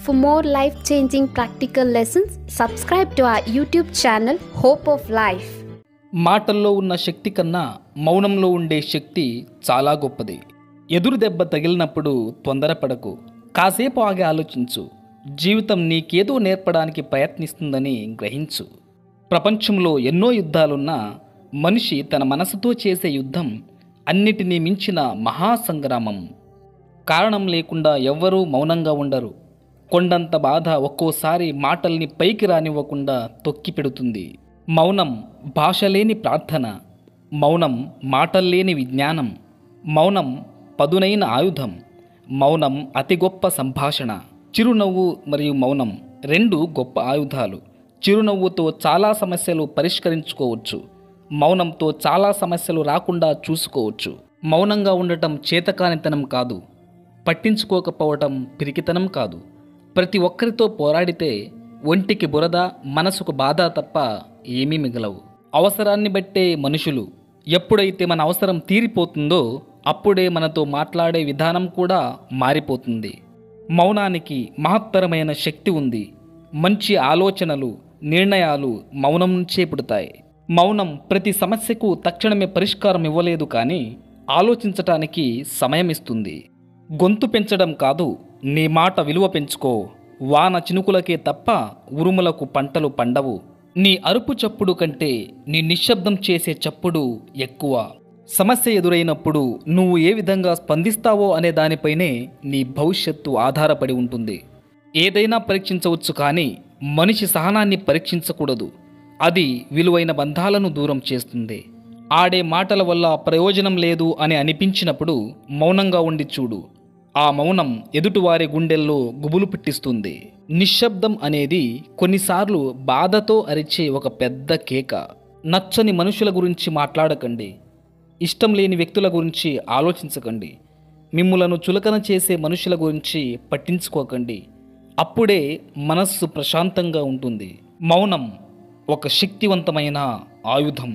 For more life-changing practical lessons, subscribe to our YouTube channel Hope of Life. మాటల్లో ఉన్న శక్తి కన్నా మౌనంలో ఉండే శక్తి చాలా గొప్పది. ఎదురు దెబ్బ తగిలినప్పుడు తొందరపడకు, కాసేపు ఆగి ఆలోచించు. జీవితం నీకేదో నేర్పడానికి ప్రయత్నిస్తుందని గ్రహించు. ప్రపంచంలో ఎన్నో యుద్ధాలున్నా మనిషి తన మనసుతో చేసే యుద్ధం అన్నిటినీ మించిన మహాసంగ్రామం. కారణం లేకుండా ఎవ్వరూ మౌనంగా ఉండరు. కొండంత బాధ ఒక్కోసారి మాటల్ని పైకి రానివ్వకుండా తొక్కిపెడుతుంది. మౌనం భాషలేని ప్రార్థన, మౌనం మాటల్లేని విజ్ఞానం, మౌనం పదునైన ఆయుధం, మౌనం అతి గొప్ప సంభాషణ. చిరునవ్వు మరియు మౌనం రెండు గొప్ప ఆయుధాలు. చిరునవ్వుతో చాలా సమస్యలు పరిష్కరించుకోవచ్చు, మౌనంతో చాలా సమస్యలు రాకుండా చూసుకోవచ్చు. మౌనంగా ఉండటం చేతకానితనం కాదు, పట్టించుకోకపోవటం పిరికితనం కాదు. ప్రతి ఒక్కరితో పోరాడితే ఒంటికి బురద, మనసుకు బాధ తప్ప ఏమీ మిగలవు. అవసరాన్ని బట్టే మనుషులు. ఎప్పుడైతే మన అవసరం తీరిపోతుందో అప్పుడే మనతో మాట్లాడే విధానం కూడా మారిపోతుంది. మౌనానికి మహత్తరమైన శక్తి ఉంది. మంచి ఆలోచనలు, నిర్ణయాలు మౌనం నుంచే పుడతాయి. మౌనం ప్రతి సమస్యకు తక్షణమే పరిష్కారం ఇవ్వలేదు, కానీ ఆలోచించటానికి సమయం ఇస్తుంది. గొంతు పెంచడం కాదు, నీ మాట విలువ పెంచుకో. వాన చినుకులకే తప్ప ఉరుములకు పంటలు పండవు. నీ అరుపు చప్పుడు కంటే నీ నిశ్శబ్దం చేసే చప్పుడు ఎక్కువ. సమస్య ఎదురైనప్పుడు నువ్వు ఏ విధంగా స్పందిస్తావో అనే దానిపైనే నీ భవిష్యత్తు ఆధారపడి ఉంటుంది. ఏదైనా పరీక్షించవచ్చు, కానీ మనిషి సహనాన్ని పరీక్షించకూడదు. అది విలువైన బంధాలను దూరం చేస్తుంది. ఆడే మాటల వల్ల ప్రయోజనం లేదు అని అనిపించినప్పుడు మౌనంగా ఉండి చూడు. ఆ మౌనం ఎదుటివారి గుండెల్లో గుబులు పుట్టిస్తుంది. నిశ్శబ్దం అనేది కొన్నిసార్లు బాధతో అరిచే ఒక పెద్ద కేక. నచ్చని మనుషుల గురించి మాట్లాడకండి. ఇష్టం లేని వ్యక్తుల గురించి ఆలోచించకండి. మిమ్ములను చులకన చేసే మనుషుల గురించి పట్టించుకోకండి. అప్పుడే మనస్సు ప్రశాంతంగా ఉంటుంది. మౌనం ఒక శక్తివంతమైన ఆయుధం.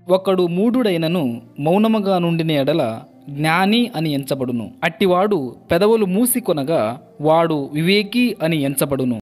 ఒకడు మూఢుడైనను మౌనముగా నుండిన ఎడల జ్ఞాని అని ఎంచబడును. అట్టివాడు పెదవులు మూసికొనగా వాడు వివేకి అని ఎంచబడును.